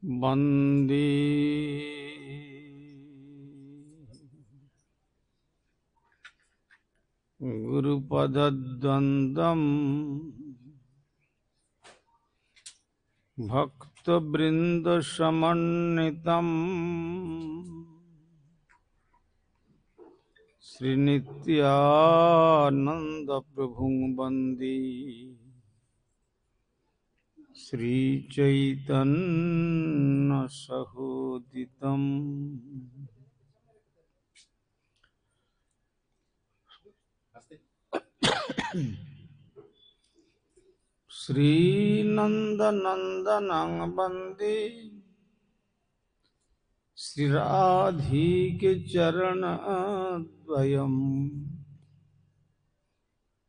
वन्दे गुरुपदद्वन्द्वं भक्तवृन्दसमन्वितं श्रीनित्यानन्दप्रभुं वन्दे श्रीचैतन्यसहोदितम्। श्रीनन्दनन्दनं वन्दे श्रीराधिके चरणद्वयम्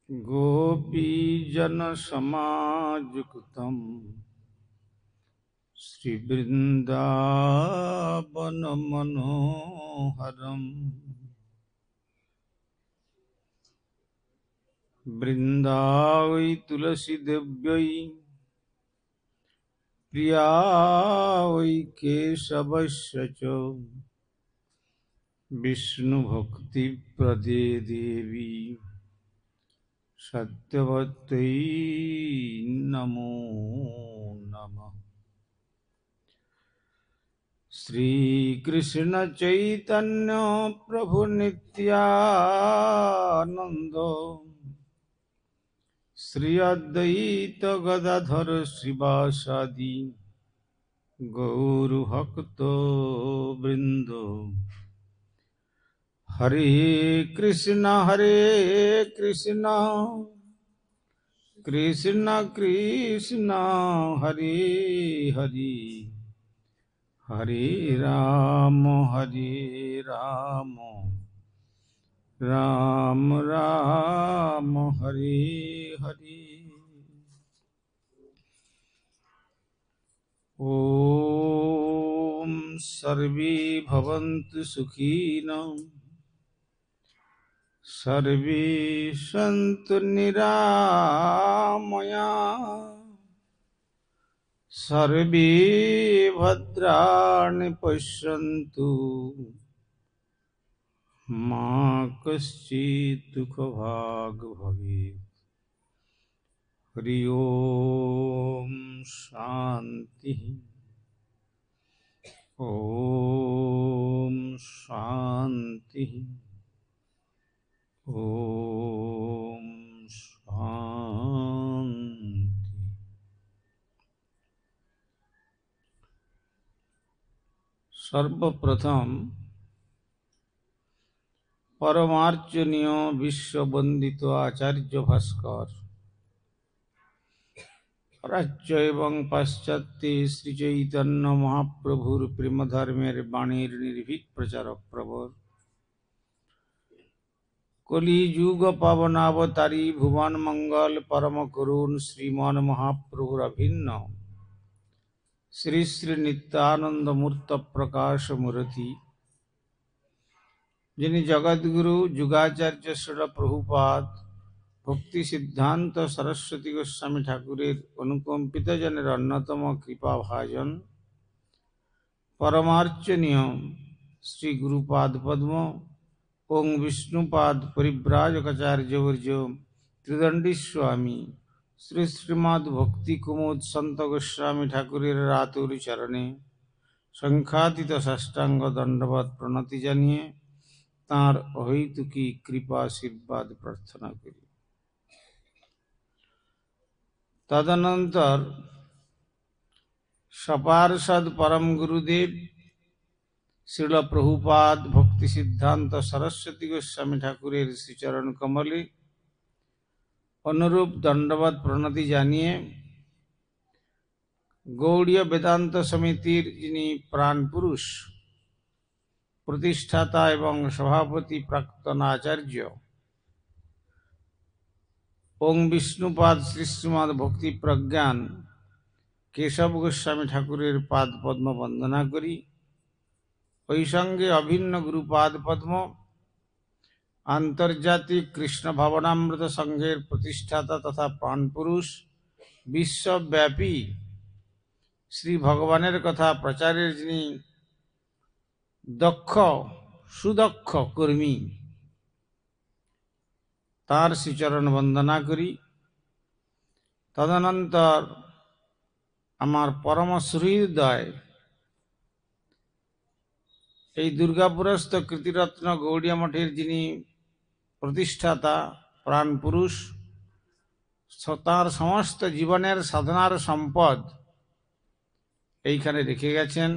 गोपीजनसमायुक्तं श्रीवृन्दावनमनोहरम्। वृन्दावै तुलसीदेव्यै प्रिया वै केशवस्य च विष्णुभक्तिप्रदे देवी सत्यवत्यै नमो नमः। श्रीकृष्ण चैतन्य प्रभु नित्यानंद श्री अद्वैत गदाधर श्रीवासादि गौरभक्त वृंद। हरे कृष्ण कृष्ण कृष्ण हरे हरे हरे राम राम राम हरे हरे। ओम सर्वे भवन्तु सुखिनः सर्वे सन्तु निरामयाः सर्वे भद्राणि पश्यन्तु मा कश्चित् दुःखभाग् भवेत्। हरि ओम शांति ओम शांति ओम शांति। सर्वप्रथम परमार्चनीय विश्ववंदित आचार्य भास्कर प्राच्य एवं पाश्चात्य श्री चैतन्य महाप्रभुर प्रेम धर्मेर बाणीर निर्भीक प्रचारक प्रवर कलियुग पावनावतारी भुवन मंगल परम करुण श्रीमान महाप्रभुर अभिन्न श्री श्री नित्यानंद मूर्त प्रकाश मूर्ति जिनि जगद्गुरु जुगाचार्य श्रील प्रभुपाद भक्ति सिद्धांत सरस्वती गोस्वामी ठाकुरेर अनुकंपित जनेर अन्यतम कृपा भाजन परमार्चनीय श्री गुरुपाद पद्म ओं विष्णुपाद परिव्राजकाचार्यवर्य त्रिदंडी स्वामी श्री श्रीमद भक्ति कुमुद संत गोस्वामी ठाकुरेर रातुर चरणे संख्यातीत साष्टांग दंडवत प्रणति जानिए तार अहैतुकी कृपा आशीर्वाद प्रार्थना करी। तदनंतर सपार्षद परम गुरुदेव श्रील प्रभुपाद भक्ति सिद्धांत सरस्वती गोस्वामी ठाकुरेर श्रीचरण कमले अनुरूप दंडवत प्रणति जानिए गौड़ीय वेदांत समितिर जिनि प्राण पुरुष प्रतिष्ठाता एवं सभापति प्राक्तन आचार्य ओं विष्णुपाद श्री श्रीमद भक्ति प्रज्ञान केशव गोस्वामी ठाकुरेर पाद पद्म वंदना करी ओई संगे अभिन्न गुरुपाद पद्म आंतर्जातिक कृष्ण भावनामृत संघेर प्रतिष्ठाता तथा प्राण पुरुष विश्वव्यापी শ্রী ভগবানের কথা প্রচারের যিনি দক্ষ সুদক্ষ কর্মী, তার শ্রীচরণ বন্দনা করি। তদনন্তর আমার পরম সুহৃদয় এই দুর্গাপুরস্থ কৃতিরত্ন গৌড়িয়া মঠের যিনি প্রতিষ্ঠাতা প্রাণ পুরুষ, তার সমস্ত জীবনের সাধনার সম্পদ এইখানে রেখে গেছেন,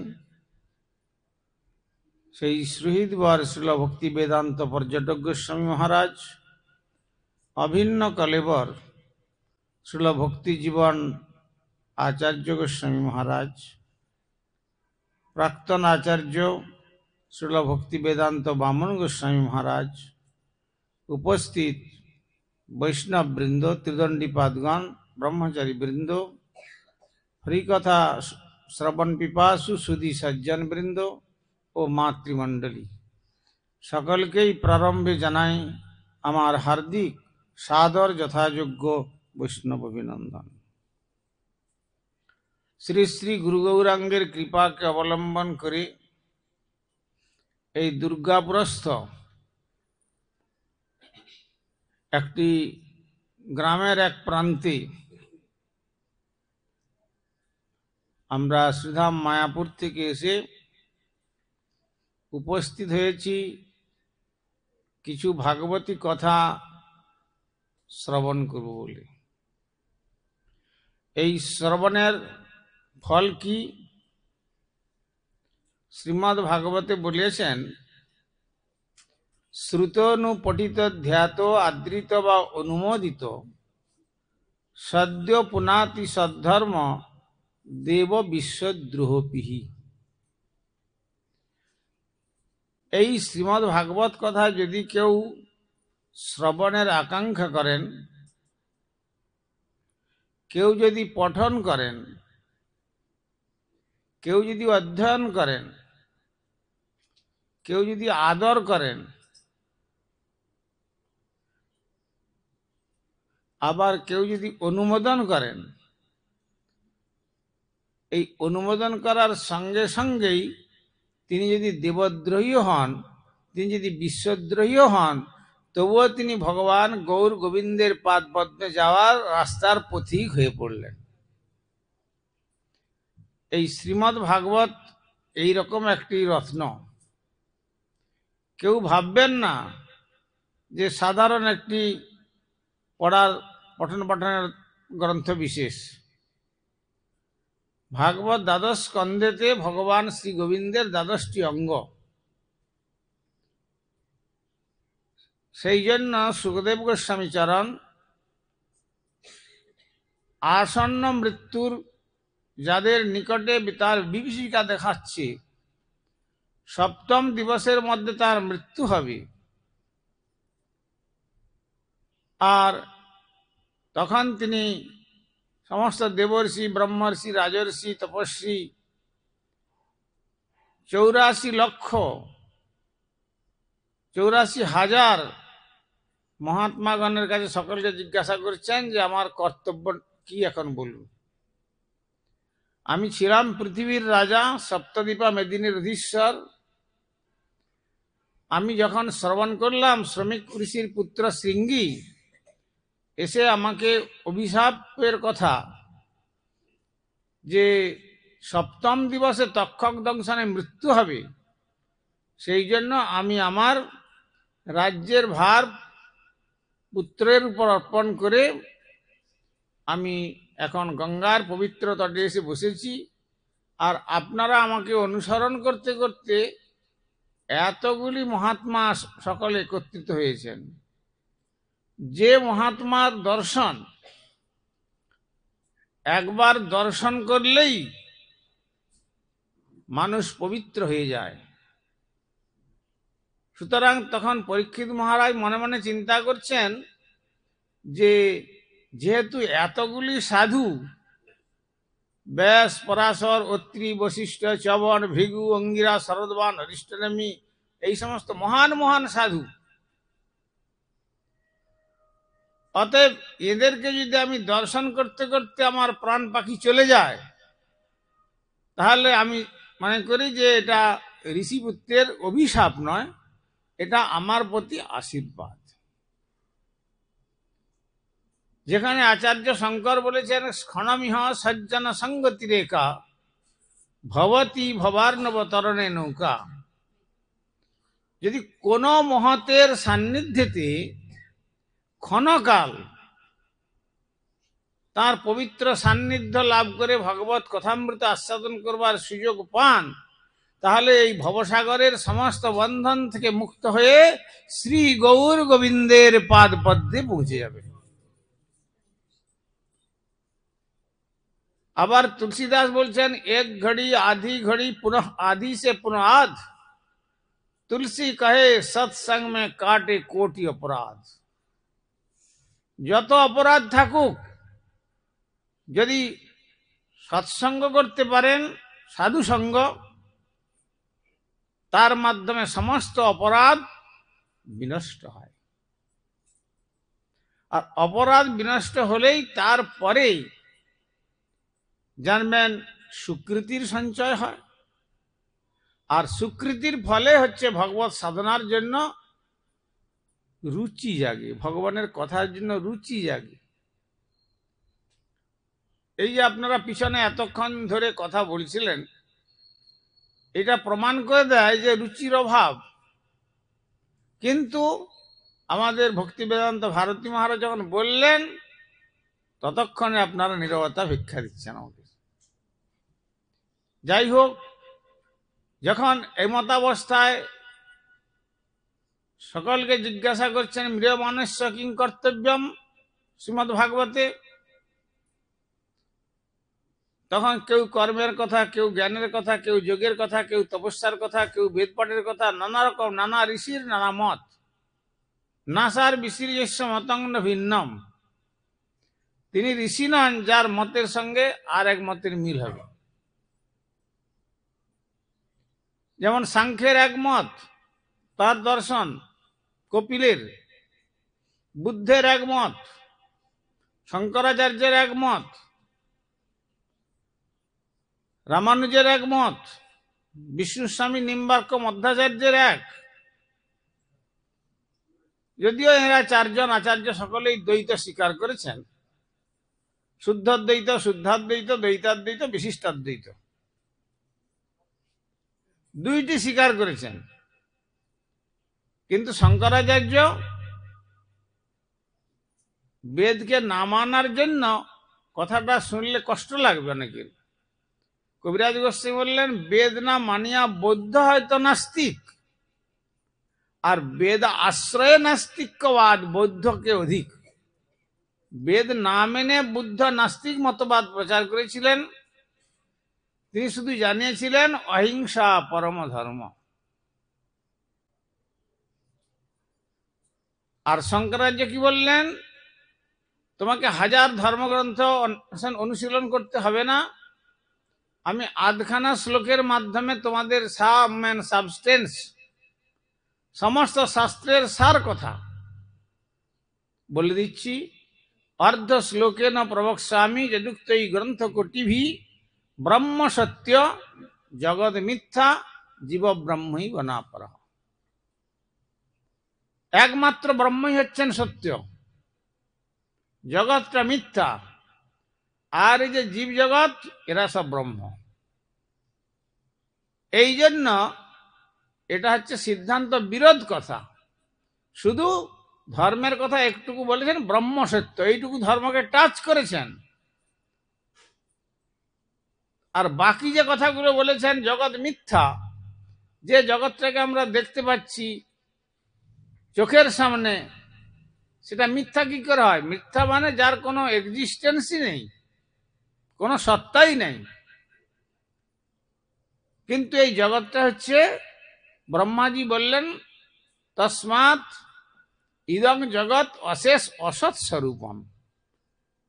সেই সুহৃদবর শ্রীল ভক্তি বেদান্ত পর্যটক গোস্বামী মহারাজ, অভিন্ন কলেবর শ্রীল ভক্তি জীবন আচার্য গোস্বামী মহারাজ, প্রাক্তন আচার্য শ্রীল ভক্তি বেদান্ত বামন গোস্বামী মহারাজ, উপস্থিত বৈষ্ণব বৃন্দ, ত্রিদণ্ডীপাদগণ, ব্রহ্মচারী বৃন্দ, হরিকথা শ্রবণ পিপাসু সুধী সজ্জন বৃন্দ ও মাতৃমণ্ডলী, সকলকেই প্রারম্ভে জানাই আমার হার্দিক সাদর যথাযোগ্য বৈষ্ণব অভিনন্দন। শ্রী শ্রী গুরু গৌরাঙ্গের কৃপাকে অবলম্বন করে এই দুর্গাপুরস্থ একটি গ্রামের এক প্রান্তে আমরা শ্রীধাম মায়াপুর থেকে এসে উপস্থিত হয়েছি কিছু ভাগবতী কথা শ্রবণ করব বলে। এই শ্রবণের ফল কি? শ্রীমদ্ ভাগবতে বলেছেন, শ্রুতনুপঠিত ধ্যাত আদৃত বা অনুমোদিত সদ্য পুনাতি সদ্ধর্ম দেব বিশ্বদ্রোহপিহি। এই শ্রীমদ্ ভাগবত কথা যদি কেউ শ্রবণের আকাঙ্ক্ষা করেন, কেউ যদি পঠন করেন, কেউ যদি অধ্যয়ন করেন, কেউ যদি আদর করেন, আবার কেউ যদি অনুমোদন করেন, এই অনুমোদন করার সঙ্গে সঙ্গেই তিনি যদি দেবদ্রোহী হন, তিনি যদি বিশ্বদ্রোহী হন, তবুও তিনি ভগবান গৌর গোবিন্দের পাদ পদ্মে যাওয়ার রাস্তার পথিক হয়ে পড়লেন। এই শ্রীমদ্ ভাগবত এইরকম একটি রত্ন। কেউ ভাববেন না যে সাধারণ একটি পঠন পাঠনের গ্রন্থ বিশেষ। ভাগবত দ্বাদশ স্কন্ধেতে ভগবান শ্রী গোবিন্দের দ্বাদশটি অঙ্গ। সেই জন্য সুখদেব গোস্বামী চরণ আসন্ন মৃত্যুর যাদের নিকটে তার বিভীষিকা দেখাচ্ছে, সপ্তম দিবসের মধ্যে তার মৃত্যু হবে, আর তখন তিনি সমস্ত দেবর্ষি, ব্রহ্মর্ষি, রাজর্ষি, তপস্বী 84,84,000 মহাত্মাগণের কাছে সকলকে জিজ্ঞাসা করছেন যে আমার কর্তব্য কি, এখন বলুন। আমি ছিলাম পৃথিবীর রাজা, সপ্তদ্বীপা মেদিনীর অধীশ্বর। আমি যখন শ্রবণ করলাম শ্রমিক ঋষির পুত্র শৃঙ্গী এসে আমাকে অভিশাপের কথা, যে সপ্তম দিবসে তক্ষক দংশনে মৃত্যু হবে, সেই জন্য আমি আমার রাজ্যের ভার পুত্রের উপর অর্পণ করে আমি এখন গঙ্গার পবিত্র তটে এসে বসেছি। আর আপনারা আমাকে অনুসরণ করতে করতে এতগুলি মহাত্মা সকলে একত্রিত হয়েছেন। যে মহাত্মার দর্শন একবার দর্শন করলেই মানুষ পবিত্র হয়ে যায়। সুতরাং তখন পরীক্ষিত মহারাজ মনে মনে চিন্তা করছেন যে যেহেতু এতগুলি সাধু, ব্যাস, পরাশর, অত্রি, বশিষ্ঠ, চবন, ভৃগু, অঙ্গিরা, শরদ্বান, হরিষ্ঠনেমি, এই সমস্ত মহান মহান সাধু, অতএব এদেরকে যদি আমি দর্শন করতে করতে আমার প্রাণ পাখি চলে যায়, তাহলে আমি মনে করি যে এটা ঋষিপুত্রের অভিশাপ নয়, এটা আমার প্রতি আশীর্বাদ। যেখানে আচার্য শঙ্কর বলেছেন ক্ষণমিহ সজ্জন সঙ্গতি রেখা ভবতী ভবার্ণব তরণে নৌকা, যদি কোন মহতের সান্নিধ্যেতে ক্ষণকাল তার পবিত্র সান্নিধ্য লাভ করে ভগবত কথামৃত আস্বাদন করবার সুযোগ পান, তাহলে এই ভবসাগরের সমস্ত বন্ধন থেকে মুক্ত হয়ে শ্রী গৌর গোবিন্দের পাদ পদ্মে পৌঁছে যাবে। আবার তুলসীদাস বলছেন এক ঘড়ি আধি ঘড়ি পুনঃ আধি সে পুনঃ আধ, তুলসী কহে সৎসঙ্গ মে কাটে কোটি অপরাধ। যত অপরাধ থাকুক, যদি সৎসঙ্গ করতে পারেন, সাধু সঙ্গ, তার মাধ্যমে সমস্ত অপরাধ বিনষ্ট হয়। আর অপরাধ বিনষ্ট হলেই তারপরেই জানবেন সুকৃতির সঞ্চয় হয়। আর সুকৃতির ফলে হচ্ছে ভগবত সাধনার জন্য রুচি জাগে, ভগবানের কথার জন্য রুচি জাগে। এই যে আপনারা পিছনে এতক্ষণ ধরে কথা বলছিলেন, এটা প্রমাণ করে দেয় যে রুচির অভাব। কিন্তু আমাদের ভক্তি বেদান্ত ভারতী মহারাজ যখন বললেন, ততক্ষণে আপনারা নীরবতা ভিক্ষা দিচ্ছেন আমাদের। যাই হোক, যখন এমতাবস্থায় সকলকে জিজ্ঞাসা করছেন মৃয়মানস্য কিং কর্তব্যম শ্রীমদ্ ভাগবতে, তখন কেউ কর্মের কথা, কেউ জ্ঞানের কথা, কেউ যোগের কথা, কেউ তপস্যার কথা, কেউ বেদপাঠের কথা, নানা রকম নানা ঋষির নানা মত। নাসার বিশির্যস্য মতং ন ভিন্নম, তিনি ঋষি নন যার মতের সঙ্গে আর এক মতের মিল হবে। যেমন সাংখ্যের এক মত, তার দর্শন কপিলের, বুদ্ধের এক মত, শঙ্করাচার্যের এক মত, রামানুজের এক মত, বিষ্ণুস্বামী নিম্বার্ক মধ্যাচার্যের এক। যদিও এরা চারজন আচার্য সকলেই দ্বৈত স্বীকার করেছেন, শুদ্ধাদ্বৈত, শুদ্ধাদ্বৈত, দ্বৈতাদ্বৈত, বিশিষ্টাদ্বৈত, দুইটি স্বীকার করেছেন। কিন্তু শঙ্করাচার্য বেদকে না মানার জন্য, কথাটা শুনলে কষ্ট লাগবে অনেকের, কবিরাজ গোস্বামী বললেন বেদ না মানিয়া বৌদ্ধ হয়তো নাস্তিক, আর বেদ আশ্রয়ে নাস্তিক্যবাদ বৌদ্ধকে অধিক। বেদ না মেনে বুদ্ধ নাস্তিক মতবাদ প্রচার করেছিলেন। তিনি শুধু জানিয়েছিলেন অহিংসা পরম ধর্ম। আর শঙ্করাচার্য কি বললেন, তোমাকে হাজার ধর্মগ্রন্থ অনুশীলন করতে হবে না, আমি আধখানা শ্লোকের মাধ্যমে তোমাদের সাবস্টেন্স, সমস্ত শাস্ত্রের সার কথা বলে দিচ্ছি। অর্ধ শ্লোকে ন প্রবক্ষ্যামি যদুক্ত এই গ্রন্থ কোটিভি ব্রহ্ম সত্য জগৎ মিথ্যা জীব ব্রহ্মই বনাপর। একমাত্র ব্রহ্মই হচ্ছেন সত্য, জগৎটা মিথ্যা, আর এই যে জীব জগৎ এরা সব ব্রহ্ম। এই জন্য এটা হচ্ছে সিদ্ধান্ত বিরোধ কথা। শুধু ধর্মের কথা একটুকু বলেছেন, ব্রহ্ম সত্য, এইটুকু ধর্মকে টাচ করেছেন। আর বাকি যে কথাগুলো বলেছেন জগৎ মিথ্যা, যে জগৎটাকে আমরা দেখতে পাচ্ছি চোখের সামনে, সেটা মিথ্যা কি করে হয়? মিথ্যা মানে যার কোনো এক্সিস্টেন্সই নেই, কোনো সত্তাই নেই। কিন্তু এই জগৎটা হচ্ছে, ব্রহ্মাজি বললেন তস্মাৎ ইদং জগৎ অশেষ অসৎ স্বরূপম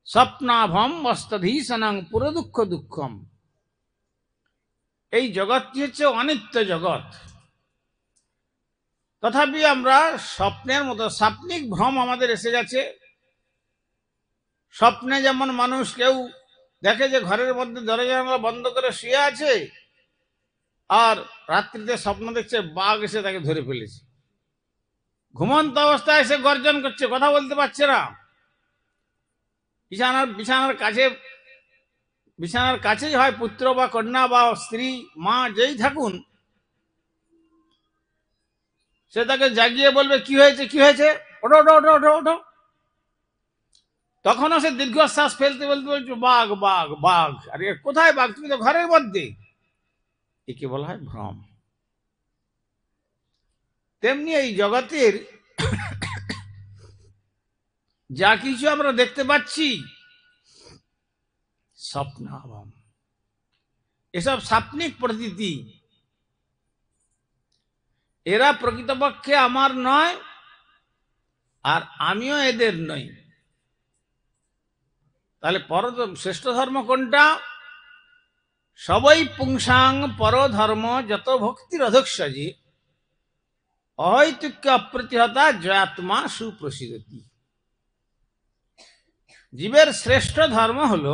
স্বপ্নাভম অস্তধীশনং পুর দুঃখ দুঃখম। এই জগৎটি হচ্ছে অনিত্য জগৎ। তথাপি আমরা স্বপ্নের মতো, স্বপ্নিক ভ্রম আমাদের এসে গেছে। স্বপ্নে যেমন মানুষ কেউ দেখে যে ঘরের মধ্যে দরজা জানালা বন্ধ করে শুয়ে আছে, আর রাত্রিতে স্বপ্ন দেখছে বাঘ এসে তাকে ধরে ফেলেছে। ঘুমন্ত অবস্থায় এসে গর্জন করছে, কথা বলতে পারছে না। বিছানার কাছেই হয় পুত্র বা কন্যা বা স্ত্রী মা যেই থাকুন, সে তাকে জাগিয়ে বলবে কি হয়েছে, কি হয়েছে, ওঠো ওঠো ওঠো ওঠো ওঠো। তখনও সে দীর্ঘশ্বাস ফেলতে বলতে বলছো বাঘ বাঘ বাঘ। আরে কোথায় বাঘ, তুমি তো ঘরের মধ্যে। একে বলা হয় ভ্রম। তেমনি এই জগতের যা কিছু আমরা দেখতে পাচ্ছি স্বপ্নাভাম, এসব স্বপ্নিক প্রতীতি, এরা প্রকৃতপক্ষে আমার নয়, আর আমিও এদের নই। তাহলে শ্রেষ্ঠ ধর্ম কোনটা? সবই পুংসাং পরধর্ম যত ভক্তির অধৈশ্বজি অহৈতুক্য অপ্রতিহতা জয়াত্মা সুপ্রসিদ্ধি। জীবের শ্রেষ্ঠ ধর্ম হলো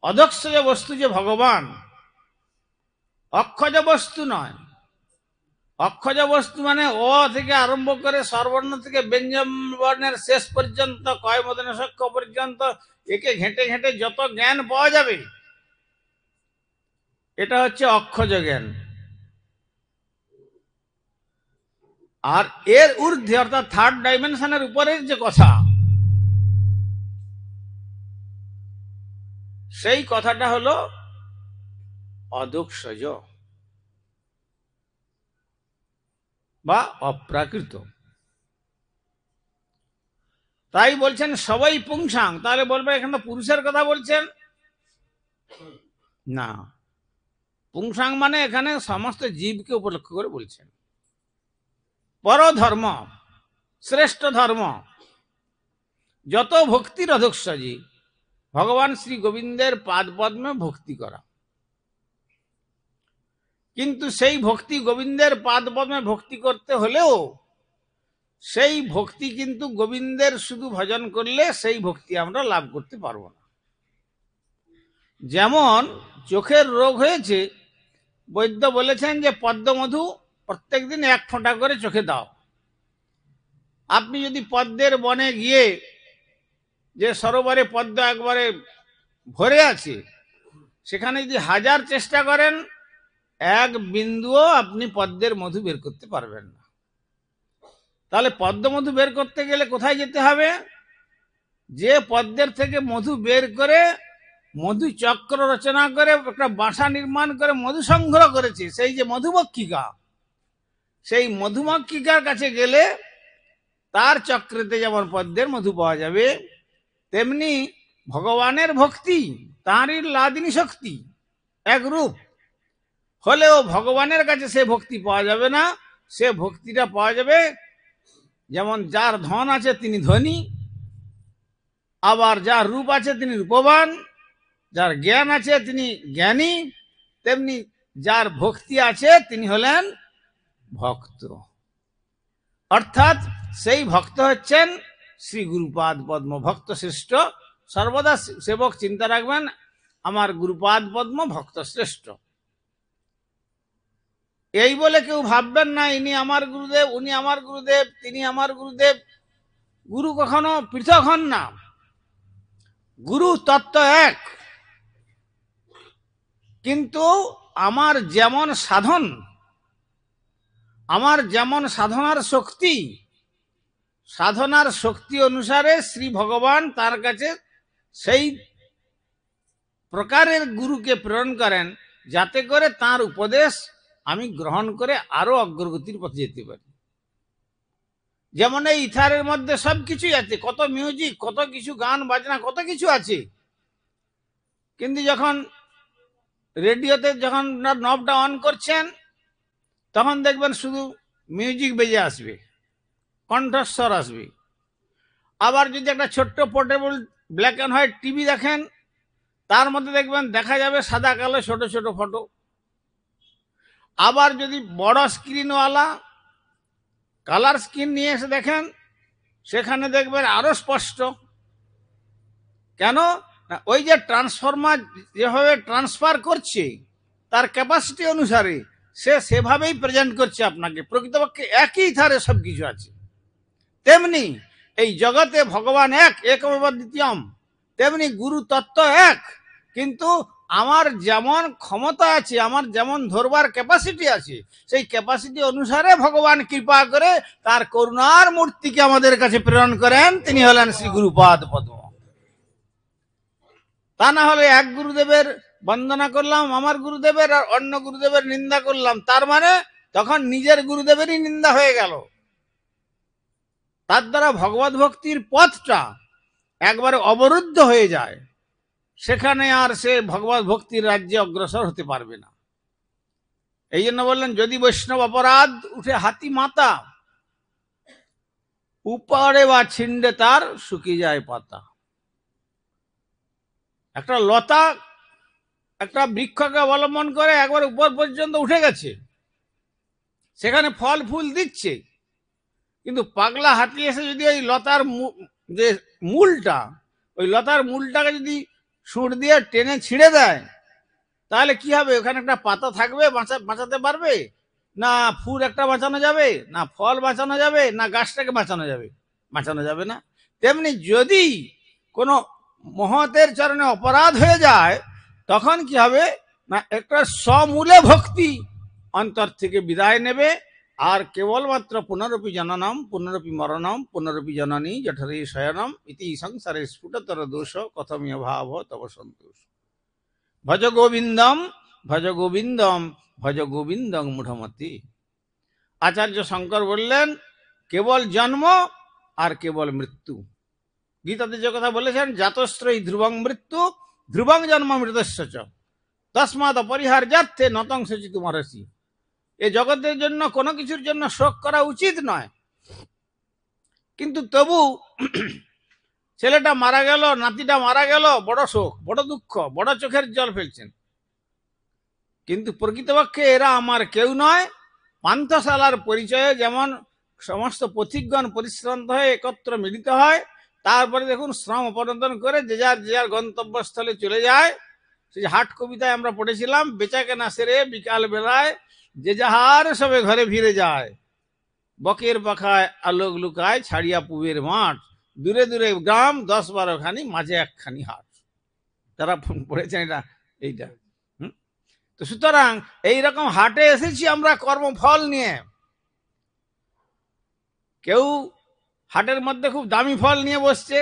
অধৈশ্বজ বস্তু যে ভগবান, অক্ষজ বস্তু নয়। অক্ষজ বস্তু মানে অ থেকে আরম্ভ করে স্বরবর্ণ থেকে ব্যঞ্জন বর্ণের শেষ পর্যন্ত কয় মদনসক্ষ পর্যন্ত একে ঘেঁটে ঘেঁটে যত জ্ঞান পাওয়া যাবে, এটা হচ্ছে অক্ষজ জ্ঞান। আর এর ঊর্ধ্বে অর্থাৎ থার্ড ডাইমেনশনের উপরের যে কথা, সেই কথাটা হলো অধৈশ্বজ বা অপ্রাকৃত। তাই বলছেন সবাই পুংসাং। তাহলে বলবে এখানে পুরুষের কথা বলছেন না, পুংসাং মানে এখানে সমস্ত জীবকে উপলক্ষ করে বলছেন। পরধর্ম, শ্রেষ্ঠ ধর্ম যত ভক্তির অধৈশ্বজি, ভগবান শ্রী গোবিন্দের পাদ পদ্মে ভক্তি করা। কিন্তু সেই ভক্তি, গোবিন্দের পাদ পদ্মে ভক্তি করতে হলেও সেই ভক্তি কিন্তু গোবিন্দের শুধু ভজন করলে সেই ভক্তি আমরা লাভ করতে পারবো না। যেমন চোখের রোগ হয়েছে, বৈদ্য বলেছেন যে পদ্মমধু প্রত্যেকদিন 1 ফোঁটা করে চোখে দাও। আপনি যদি পদ্মের বনে গিয়ে, যে সরোবরে পদ্ম একবারে ভরে আছে, সেখানে যদি 1000 চেষ্টা করেন, 1 বিন্দুও আপনি পদ্মের মধু বের করতে পারবেন না। তাহলে পদ্মমধু বের করতে গেলে কোথায় যেতে হবে? যে পদ্মের থেকে মধু বের করে মধু চক্র রচনা করে একটা বাসা নির্মাণ করে মধু সংগ্রহ করেছে, সেই যে মধুমক্ষিকা, সেই মধুমক্ষিকার কাছে গেলে তার চক্রেতে যেমন পদ্মের মধু পাওয়া যাবে, তেমনি ভগবানের ভক্তি তাঁরই লাদিনী শক্তি একরূপ হলেও ভগবানের কাছে সে ভক্তি পাওয়া যাবে না। সে ভক্তিটা পাওয়া যাবে যেমন যার ধন আছে তিনি ধনী, আবার যার রূপ আছে তিনি রূপবান, যার জ্ঞান আছে তিনি জ্ঞানী, তেমনি যার ভক্তি আছে তিনি হলেন ভক্ত। অর্থাৎ সেই ভক্ত হচ্ছেন শ্রী গুরুপাদ পদ্ম। ভক্ত শ্রেষ্ঠ, সর্বদা সেবক চিন্তা রাখবেন আমার গুরুপাদ পদ্ম ভক্ত শ্রেষ্ঠ। এই বলে কেউ ভাববেন না ইনি আমার গুরুদেব, উনি আমার গুরুদেব, তিনি আমার গুরুদেব। গুরু কখনো পৃথক হন না, গুরু তত্ত্ব এক। কিন্তু আমার যেমন সাধন, আমার যেমন সাধনার শক্তি, সাধনার শক্তি অনুসারে শ্রী ভগবান তার কাছে সেই প্রকারের গুরুকে প্রেরণ করেন, যাতে করে তার উপদেশ আমি গ্রহণ করে আরো অগ্রগতির পথে যেতে পারি। যেমন এই ইথারের মধ্যে সবকিছুই আছে, কত মিউজিক, কত কিছু গান বাজনা, কত কিছু আছে, কিন্তু যখন রেডিওতে যখন নবটা অন করছেন, তখন দেখবেন শুধু মিউজিক বেজে আসবে, কণ্ঠস্বর আসবে। আবার যদি একটা ছোট্ট portable black and white TV দেখেন, তার মধ্যে দেখবেন দেখা যাবে সাদা কালো ছোট ছোট ফটো। আবার যদি বড় স্ক্রিনওয়ালা কালার স্ক্রিন নিয়ে এসে দেখেন, সেখানে দেখবেন আরো স্পষ্ট। কেন? না, ওই যে ট্রান্সফরমার যেভাবে ট্রান্সফার করছে তার ক্যাপাসিটি অনুসারে সে সেভাবেই প্রেজেন্ট করছে আপনাকে। প্রকৃতপক্ষে একই ধারে সব কিছু আছে। তেমনি এই জগতে ভগবান এক, একমেব দ্বিতীয়ম। তেমনি গুরু তত্ত্ব এক, কিন্তু আমার যেমন ক্ষমতা আছে, আমার যেমন ধরবার ক্যাপাসিটি আছে, সেই ক্যাপাসিটি অনুসারে ভগবান কৃপা করে তার করুণার মূর্তিকে আমাদের কাছে প্রেরণ করেন। তিনি হলেন শ্রী গুরুপাদ পদ্ম। তা না হলে এক গুরুদেবের বন্দনা করলাম আমার গুরুদেবের, আর অন্য গুরুদেবের নিন্দা করলাম, তার মানে তখন নিজের গুরুদেবেরই নিন্দা হয়ে গেল। তার দ্বারা ভগবত ভক্তির পথটা একবারে অবরুদ্ধ হয়ে যায়। সেখানে আর সে ভগবত ভক্তির রাজ্যে অগ্রসর হতে পারবে না। এই জন্য বললেন, যদি বৈষ্ণব অপরাধ উঠে হাতি মাতা, উপরে বা ছিন্ডে তার শুকিয়ে যায় পাতা। একটা লতা একটা বৃক্ষকে অবলম্বন করে একবার উপর পর্যন্ত উঠে গেছে, সেখানে ফল ফুল দিচ্ছে, কিন্তু পাগলা হাতি এসে যদি ওই লতার যে মূলটা, ওই লতার মূলটাকে যদি সুঁড় দিয়ে টেনে ছিঁড়ে দেয়, তাহলে কি হবে? ওখানে একটা পাতা থাকবে, বাঁচাতে পারবে না? ফুল একটা বাঁচানো যাবে না? ফল বাঁচানো যাবে না? গাছটাকে বাঁচানো যাবে? বাঁচানো যাবে না। তেমনি যদি কোনো মহতের চরণে অপরাধ হয়ে যায়, তখন কি হবে না? একটা সমূলে ভক্তি অন্তর থেকে বিদায় নেবে, আর কেবলমাত্র পুনরপি জননম পুনরপি মরণম পুনরপি জননী জঠরে শয়নম ইতি সংসারে স্ফুটতর দোষ কথমীয় ভাব তব সন্তোষ। ভজ গোবিন্দম ভজ গোবিন্দম ভজ গোবিন্দং মূঢ়মতি। আচার্য শঙ্কর বললেন, কেবল জন্ম আর কেবল মৃত্যু। গীতাতে যে কথা বলেছেন, জাতশ্রয়ী ধ্রুবং মৃত্যু ধ্রুবং জন্ম মৃতস্য চ তস্মাৎ অপরিহার্যার্থে নতং সচিতু মরসি। এই জগতের জন্য কোনো কিছুর জন্য শোক করা উচিত নয়, কিন্তু তবু ছেলেটা মারা গেল, নাতিটা মারা গেল, বড় শোক, বড় দুঃখ, বড় চোখের জল ফেলছেন। কিন্তু প্রকৃতপক্ষে এরা আমার কেউ নয়। পান্থশালার পরিচয়ে যেমন সমস্ত পথিকগণ পরিশ্রান্ত হয়ে একত্র মিলিত হয়, তারপরে দেখুন শ্রম অপনদন করে যে যার গন্তব্যস্থলে চলে যায়। সেই হাট কবিতায় আমরা পড়েছিলাম, বেচা কেনা সেরে বিকাল বেলায় যে যাহার সবে ঘরে ফিরে যায়, বকের পাখায় আলোক লুকায় ছাড়িয়া পুবের মাঠ, দূরে দূরে গ্রাম 10-12 খানি, মাঝে একখানি হাট। তারা পড়েছেন এটা, এইটা। তো সুতরাং এইরকম হাটে এসেছি আমরা কর্মফল নিয়ে। কেউ হাটের মধ্যে খুব দামি ফল নিয়ে বসছে,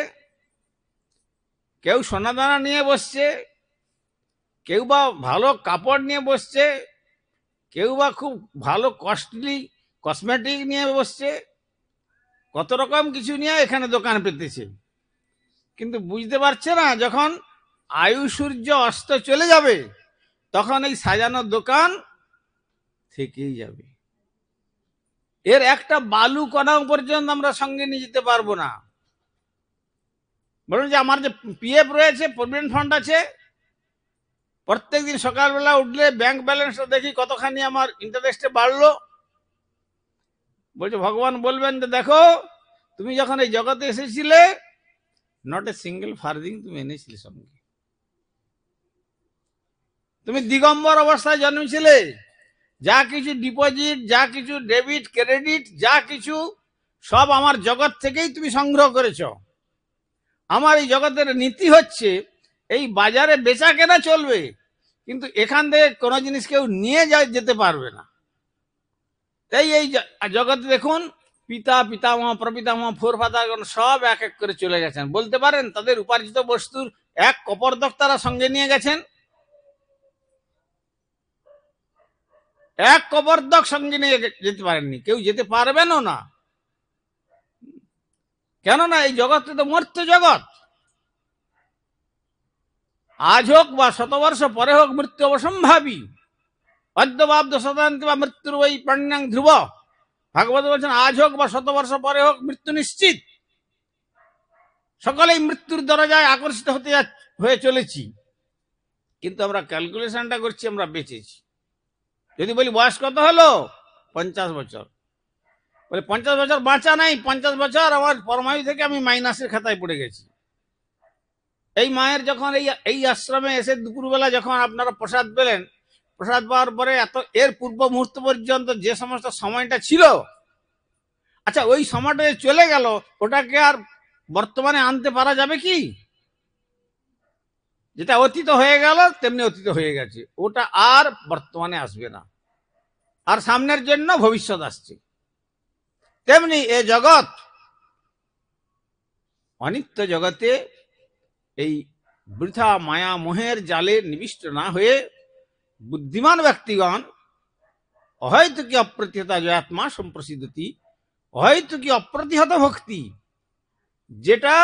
কেউ সোনাদানা নিয়ে বসছে, কেউ বা ভালো কাপড় নিয়ে বসছে, কেউ বা খুব ভালো কস্টলি কসমেটিক নিয়ে বসছে, কত রকম কিছু নিয়ে এখানে দোকান পেতেছে। কিন্তু বুঝতে পারছে না, যখন আয়ু সূর্য অস্ত চলে যাবে, তখন এই সাজানো দোকান থেকেই যাবে। এর একটা বালু কণাও পর্যন্ত আমরা সঙ্গে নিয়ে যেতে পারবো না। বলুন যে আমার যে পিএফ রয়েছে, প্রভিডেন্ট ফান্ড আছে, প্রত্যেকদিন সকালবেলা উঠলে ব্যাংক ব্যালেন্সটা দেখি কতখানি আমার ইন্টারেস্টে বাড়লো। বলছে ভগবান বলবেন যে দেখো, তুমি যখন এই জগতে এসেছিলে, নট এ সিঙ্গেল ফার্দিং তুমি এনেছিলে সঙ্গে। তুমি দিগম্বর অবস্থায় জন্মেছিলে, যা কিছু ডিপোজিট, যা কিছু ডেবিট ক্রেডিট, যা কিছু সব আমার জগৎ থেকেই তুমি সংগ্রহ করেছ। আমার এই জগতের নীতি হচ্ছে, এই বাজারে বেচা কেনা চলবে, কিন্তু এখান থেকে কোনো জিনিস কেউ নিয়ে যেতে পারবে না। তাই এই জগতে দেখুন, পিতা পিতামহ প্রপিতামহ ফোরফাদারগণ সব এক এক করে চলে গেছেন। বলতে পারেন তাদের উপার্জিত বস্তুর এক কপর্দক তারা সঙ্গে নিয়ে গেছেন? এক কবর্দক সঙ্গে নিয়ে যেতে পারেননি, কেউ যেতে পারবেনও না। কেননা এই জগৎটা তো মর্ত্য জগৎ। আজ হোক বা শতবর্ষ পরে হোক মৃত্যু অবসম্ভাবী। অদ্যবাব্দ শতান্তি বা মৃত্যুর ওই প্রাণ্যাং ধ্রুব। ভাগবত বলছেন, আজ হোক বা শতবর্ষ পরে হোক মৃত্যু নিশ্চিত। সকলেই মৃত্যুর দরজায় আকর্ষিত হয়ে চলেছি, কিন্তু আমরা ক্যালকুলেশনটা করছি আমরা বেঁচেছি। যদি বলি বয়স কত হলো, 50 বছর, বলে 50 বছর বাঁচা নাই, 50 বছর আমার পরমায়ু থেকে আমি মাইনাসের খাতায় পড়ে গেছি। এই মায়ের যখন এই আশ্রমে এসে দুপুরবেলা যখন আপনারা প্রসাদ পেলেন, প্রসাদ পাওয়ার পরে এর পূর্ব মুহূর্ত পর্যন্ত যে সমস্ত সময়টা ছিল, আচ্ছা ওই সময়টা চলে গেল, ওটাকে আর বর্তমানে আনতে পারা যাবে কি? যেটা অতীত হয়ে গেল তেমনি অতীত হয়ে গেছে, ওটা আর বর্তমানে আসবে না, আর সামনের জন্য ভবিষ্যৎ আসছে। তেমনি এ জগৎ, অনিত্য জগতে এই বৃথা মায়া মোহের জালে নিবিষ্ট না হয়ে বুদ্ধিমান ব্যক্তিগণ অহৈতুকী অপ্রতিহতা জয়াত্মা সম্প্রসিদ্ধতি, অহৈতুকী অপ্রতিহত ভক্তি, যেটা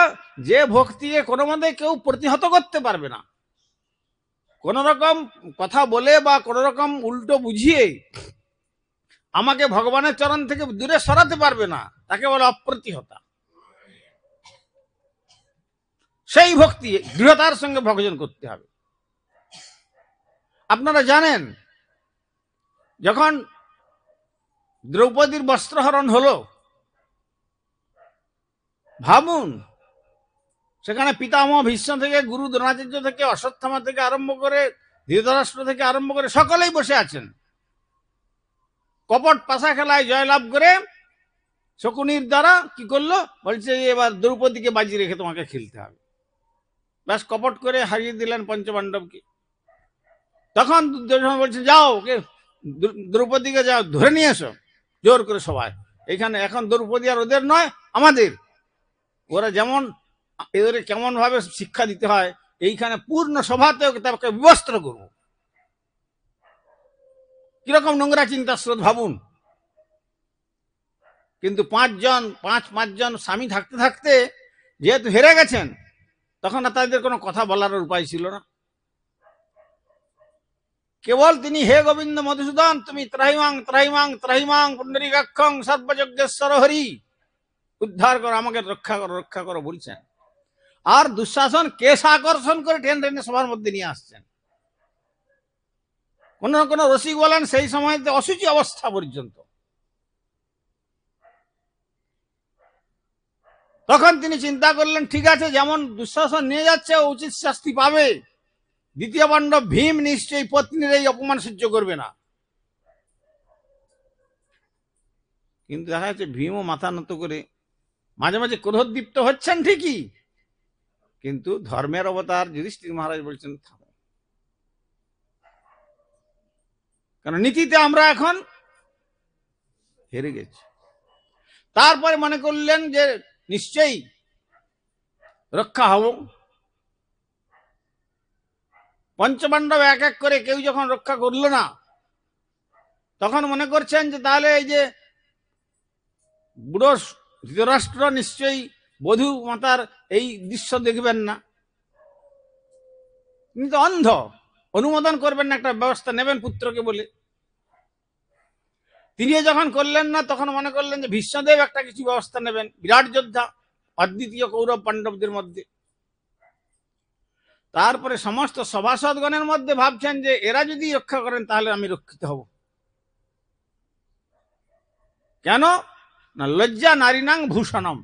যে ভক্তিকে কোনো মতে কেউ প্রতিহত করতে পারবে না, কোন রকম কথা বলে বা কোন রকম উল্টো বুঝিয়ে আমাকে ভগবানের চরণ থেকে দূরে সরাতে পারবে না, তাকে বলে অপ্রতিহতা। সেই ভক্তি দৃঢ়তার সঙ্গে ভজন করতে হবে। আপনারা জানেন, যখন দ্রৌপদীর বস্ত্রহরণ হলো, ভাবুন সেখানে পিতামহ ভীষ্ম থেকে, গুরু দ্রোণাচার্য থেকে, অশ্বত্থামা থেকে আরম্ভ করে, ধৃতরাষ্ট্র থেকে আরম্ভ করে সকলেই বসে আছেন। কপট পাশা খেলায় জয়লাভ করে শকুনির দ্বারা কি করলো, বলছে এবার দ্রৌপদীকে বাজি রেখে তোমাকে খেলতে হবে। ব্যাস কপট করে হারিয়ে দিলেন পঞ্চপাণ্ডবকে। তখন দুর্যোধন বলছে যাও, ওকে দ্রৌপদীকে যাও ধরে নিয়ে এসো জোর করে সবাই। এখানে এখন দ্রৌপদী আর ওদের নয়, আমাদের। ওরা যেমন এদের কেমন ভাবে শিক্ষা দিতে হয়, এইখানে পূর্ণ সভাতে তাকে বিবস্ত্র করবো। কিরকম নোংরা চিন্তা স্রোত ভাবুন। কিন্তু পাঁচজন স্বামী থাকতে থাকতে যেহেতু হেরে গেছেন, তখন আর তাদের কোনো কথা বলার উপায় ছিল না। কেবল তিনি হে গোবিন্দ মধুসূদন, তুমি ত্রাহিমাং ত্রাহিমাং ত্রাহিমাং পুণ্ডরীকাক্ষং সর্বযজ্ঞেশ্বর হরি, উদ্ধার করো, আমাকে রক্ষা করো, রক্ষা করো বলছেন। আর দুঃশাসন কেশ আকর্ষণ করে টেনে টেনে সবার মধ্যে নিয়ে আসছেন। কোন কোন রসিক বলেন সেই সময়তে অসুচি অবস্থা পর্যন্ত। তখন তিনি চিন্তা করলেন, ঠিক আছে, যেমন দুঃশাসন নিয়ে যাচ্ছে উচিত শাস্তি পাবে, দ্বিতীয় পাণ্ডব ভীম নিশ্চয়ই পত্নীর এই অপমান সহ্য করবে না। কিন্তু দেখা যাচ্ছে ভীমও মাথা নত করে মাঝে মাঝে ক্রোধদীপ্ত হচ্ছেন ঠিকই, কিন্তু ধর্মের অবতার যুধিষ্ঠির মহারাজ বলছেন থামো, কারণ নীতিতে আমরা এখন হেরে গেছি। তারপরে মনে করলেন যে নিশ্চয়ই রক্ষা হব। পঞ্চপাণ্ডব এক এক করে কেউ যখন রক্ষা করল না, তখন মনে করছেন যে তাহলে এই যে বুড়ো ধৃতরাষ্ট্র নিশ্চয়ই বধূ মাতার এই দৃশ্য দেখবেন না, তিনি তো অন্ধ, অনুমোদন করবেন না, একটা ব্যবস্থা নেবেন পুত্রকে বলে। তিনি যখন করলেন না, তখন মনে করলেন যে ভীষ্মদেব একটা কিছু ব্যবস্থা নেবেন, বিরাট যোদ্ধা, অদ্বিতীয় কৌরব পাণ্ডবদের মধ্যে। তারপরে সমস্ত সভাসদগণের মধ্যে ভাবছেন যে এরা যদি রক্ষা করেন তাহলে আমি রক্ষিত হব। কেন না, লজ্জা নারীনাং ভূষণম,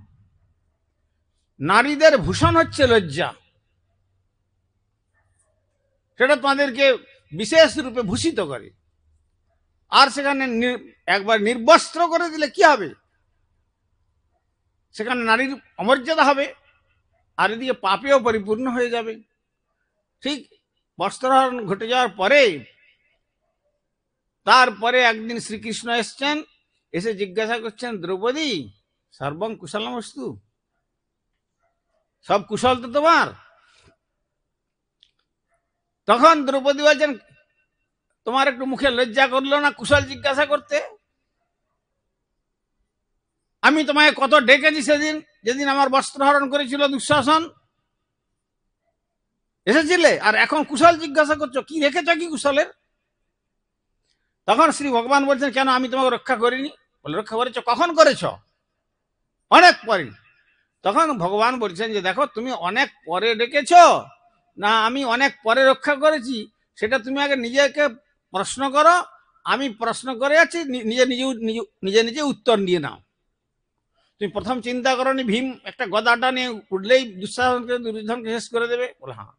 নারীদের ভূষণ হচ্ছে লজ্জা, সেটা তাদেরকে বিশেষ রূপে ভূষিত করে। আর সেখানে একবার নির্বস্ত্র করে দিলে কি হবে, সেখানে নারীর অমর্যাদা হবে, আর এদিকে পাপেও পরিপূর্ণ হয়ে যাবে। ঠিক বস্ত্রহরণ ঘটে যাওয়ার পরে, তারপরে একদিন শ্রীকৃষ্ণ এসছেন, এসে জিজ্ঞাসা করছেন, দ্রৌপদী সর্বং কুশলমস্তু, সব কুশল তো তোমার? তখন দ্রৌপদী বলছেন, তোমার একটু মুখে লজ্জা করলো না কুশল জিজ্ঞাসা করতে? আমি তোমায় কত ডেকেছি সেদিন, যেদিন আমার বস্ত্রহরণ করেছিল দুঃশাসন, এসেছিলে, আর এখন কুশল জিজ্ঞাসা করছো, কি রেখেছ কি কুশলের? তখন শ্রী ভগবান বলছেন, কেন আমি তোমাকে রক্ষা করিনি? বলে, রক্ষা করেছ, কখন করেছ? অনেক পরে। তখন ভগবান বলছেন যে দেখো, তুমি অনেক পরে ডেকেছ না আমি অনেক পরে রক্ষা করেছি, সেটা তুমি আগে নিজেকে প্রশ্ন করো। আমি প্রশ্ন করে আছি, নিজে নিজে নিজে নিজে উত্তর নিয়ে নাও। তুমি প্রথম চিন্তা করনি ভীম একটা গদাটা নিয়ে উঠলেই দুর্যোধনকে শেষ করে দেবে? বলে হ্যাঁ।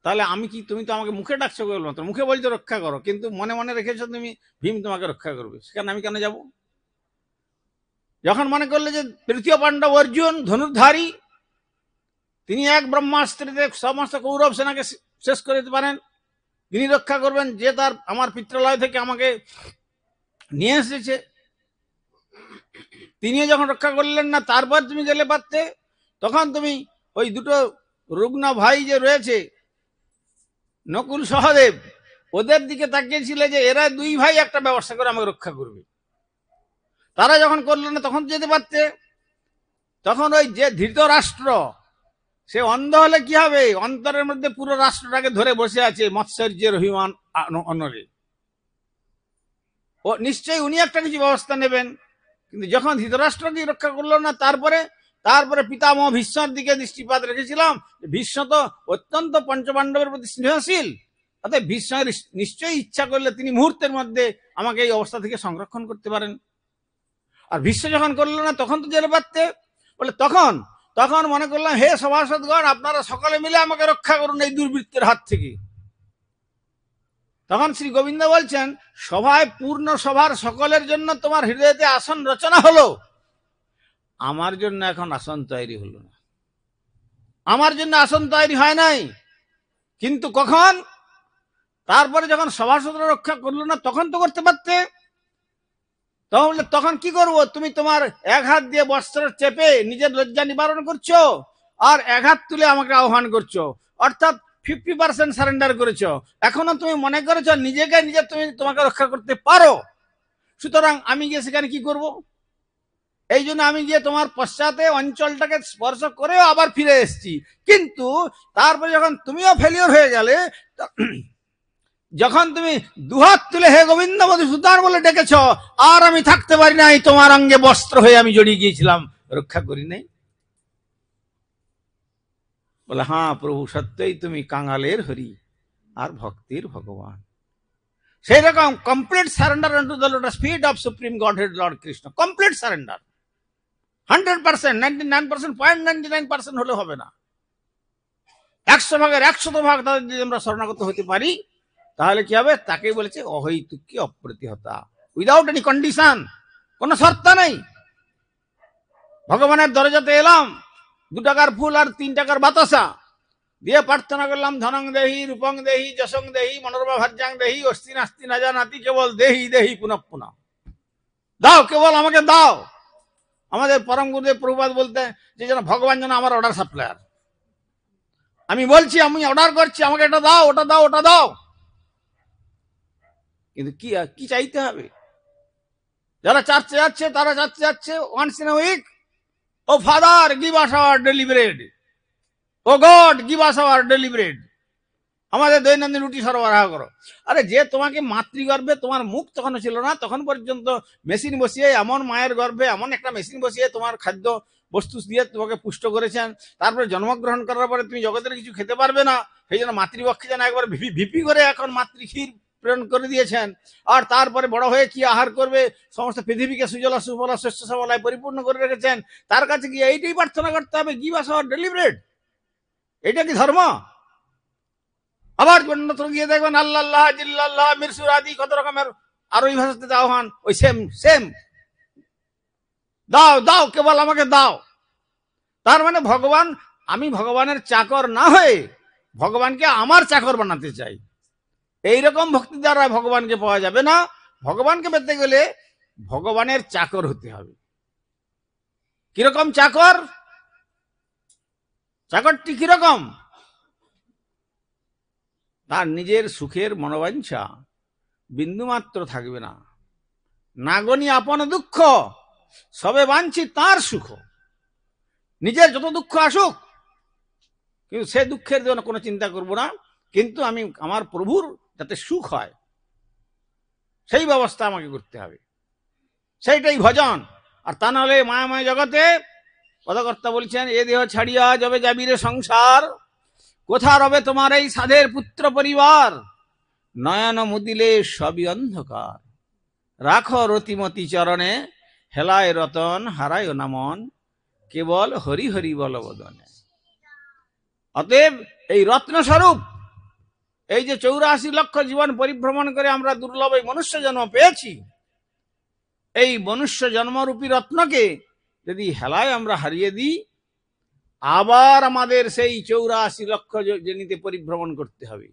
তাহলে আমি কি, তুমি তো আমাকে মুখে ডাকছো কেবলমাত্র, মুখে বলছো রক্ষা করো, কিন্তু মনে মনে রেখেছো তুমি ভীম তোমাকে রক্ষা করবে, সেখানে আমি কেন যাব? যখন মনে করলে যে তৃতীয় পাণ্ডব অর্জুন ধনুর্ধারী, তিনি এক ব্রহ্মাস্ত্রীতে সমস্ত কৌরব সেনাকে শেষ করে দিতে পারেন, তিনি রক্ষা করবেন, যে তার আমার পিত্রালয় থেকে আমাকে নিয়ে এসেছে, তিনি যখন রক্ষা করলেন না, তারপর তুমি গেলে পারতে। তখন তুমি ওই দুটো রুগ্ন ভাই যে রয়েছে নকুল সহদেব, ওদের দিকে তাকিয়েছিলে যে এরা দুই ভাই একটা ব্যবস্থা করে আমাকে রক্ষা করবে, তারা যখন করলো না তখন যেতে পারতে। তখন ওই যে ধৃতরাষ্ট্র, সে অন্ধ হলে কি হবে, অন্তরের মধ্যে পুরো রাষ্ট্রটাকে ধরে বসে আছে মৎসর্যের অভিমান অনরে, ও নিশ্চয়ই উনি একটা কিছু ব্যবস্থা নেবেন। কিন্তু যখন ধৃতরাষ্ট্রকে রক্ষা করলো না, তারপরে পিতামহ ভীষ্মের দিকে দৃষ্টিপাত রেখেছিলাম। ভীষ্ম তো অত্যন্ত পঞ্চপাণ্ডবের প্রতি স্নেহশীল, অর্থাৎ ভীষ্মের নিশ্চয়ই ইচ্ছা করলে তিনি মুহূর্তের মধ্যে আমাকে এই অবস্থা থেকে সংরক্ষণ করতে পারেন। আর ভীষ্ম যখন করলো না তখন তো জেলে পারতে। বলে তখন মনে করলাম, হে সভাসদগণ, আপনারা সকলে মিলে আমাকে রক্ষা করুন এই দুর্বৃত্তের হাত থেকে। তখন শ্রী গোবিন্দ বলছেন, সভায় পূর্ণ সভার সকলের জন্য তোমার হৃদয়তে আসন রচনা হলো, আমার জন্য এখন আসন তৈরি হলো না, আমার জন্য আসন তৈরি হয় নাই। কিন্তু কখন? তারপরে যখন সভাসদরা রক্ষা করলো না তখন তো করতে পারতে। তাহলে তখন কি করবো? তুমি তোমার এক হাত দিয়ে বস্ত্র চেপে নিজের লজ্জা নিবারণ করছো, আর এক হাত তুলে আমাকে আহ্বান করছো, অর্থাৎ 50% সারেন্ডার করেছো। এখনো তুমি মনে করেছো নিজে তুমি তোমাকে রক্ষা করতে পারো। সুতরাং আমি গিয়ে সেখানে কি করব? এই জন্য আমি গিয়ে তোমার পশ্চাতে অঞ্চলটাকে স্পর্শ করে আবার ফিরে এসেছি। কিন্তু তারপরে যখন তুমিও ফেলিওর হয়ে গেলে, যখন তুমি দুহাত তুলে হে গোবিন্দ মধুসূদন বলে ডেকেছ, আর আমি থাকতে পারি নাই, তোমার অঙ্গে বস্ত্র হয়ে আমি জড়িয়ে গিয়েছিলাম, রক্ষা করি নাই। বলে হ্যাঁ প্রভু, সত্যই তুমি কাঙালের হরি আর ভক্তির ভগবান। সেই রকম complete surrender unto the lotus feet of supreme godhead Lord Krishna, complete surrender 100%, 99.99% হলে হবে না, 100 ভাগের 100 ভাগ তাদের যদি আমরা শরণাগত হতে পারি, তাহলে কি হবে? তাকেই বলেছে অহৈতুকী অপ্রতিহতা, উইদাউট এনি কন্ডিশন, কোনো শর্ত নেই। ভগবানের দরজাতে এলাম, 2 টাকার ফুল আর 3 টাকার বাতাসা দিয়ে প্রার্থনা করলাম, ধনং দেহি, রূপং দেহি, যশং দেহি, মনোরমা ভাজ্যাং দেহি, অস্তি নাস্তি না জানাতি, কেবল দেহি দেহি পুনঃ পুনঃ, দাও, কেবল আমাকে দাও। আমাদের পরম গুরুদেব প্রভুপাদ বলতে যে যেন ভগবান যেন আমার অর্ডার সাপ্লায়ার, আমি বলছি, আমি অর্ডার করছি, আমাকে এটা দাও, ওটা দাও, ওটা দাও। কিন্তু কি চাইতে হবে? যারা চার্চে যাচ্ছে তারা চার্চে যাচ্ছে once in a week, o father give us our daily bread, o God give us our daily bread, আমাদের দৈনন্দিন রুটি সরবরাহ করো। আরে যে তোমাকে মাতৃগর্ভে, তোমার মুখ তখন ছিল না, তখন পর্যন্ত মেশিন বসিয়ে, এমন মায়ের গর্ভে এমন একটা মেশিন বসিয়ে তোমার খাদ্য বস্তু দিয়ে তোমাকে পুষ্ট করেছেন, তারপরে জন্মগ্রহণ করার পরে তুমি জগতের কিছু খেতে পারবে না, সেই জন্য মাতৃপক্ষে যেন একবার ভিপি করে এখন মাতৃক্ষীর প্রেরণ করে দিয়েছেন। আর তারপরে বড় হয়ে কি আহার করবে, সমস্ত পৃথিবীকে সুজলা সুফলা শস্য শ্যামলায় পরিপূর্ণ করে রেখেছেন, তার কাছে গিয়ে এইটাই প্রার্থনা করতে হবে, give us our daily bread. এটা কি ধর্ম? আবার গিয়ে দেখবেন আল্লাহ আল্লাহ জিল্লাল্লাহ মিরসুর আদি কত রকমের আরো এই ভাষাতে আহ্বান, ওই সেম দাও দাও, কেবল আমাকে দাও। তার মানে ভগবান, আমি ভগবানের চাকর না হয়ে ভগবানকে আমার চাকর বানাতে চাই। এইরকম ভক্তি দ্বারা ভগবানকে পাওয়া যাবে না। ভগবানকে পেতে গেলে ভগবানের চাকর হতে হবে। কিরকম চাকর? চাকরটি কিরকম? তার নিজের সুখের মনোবাঞ্ছা বিন্দুমাত্র থাকবে না, নাগনি আপন দুঃখ সবে বাঞ্ছি তার সুখ। নিজের যত দুঃখ আসুক, কিন্তু সে দুঃখের জন্য কোনো চিন্তা করব না, কিন্তু আমি আমার প্রভুর যাতে সুখ হয় সেই ব্যবস্থা আমাকে করতে হবে, সেইটাই ভজন। আর তা নাহলে মায়াময় জগতে পদকর্তা বলছেন, এ দেহ ছাড়িয়া যবে যাবিরে সংসার, কোথা রবে তোমার এই সাধের পুত্র পরিবার, নয়ন মুদিলে সবই অন্ধকার, রাখো রতিমতি চরণে, হেলায় রতন হারায় না মন, কেবল হরি হরি বল বদনে। অতএব এই রত্ন স্বরূপ এই যে 84 লক্ষ জীবন পরিভ্রমণ করে আমরা দুর্লভ এই মনুষ্য জন্ম পেয়েছি, এই মনুষ্য জন্মরূপী রত্নকে যদি হেলায় আমরা হারিয়ে দিই, আবার আমাদের সেই 84 লক্ষ জনিতে পরিভ্রমণ করতে হবে।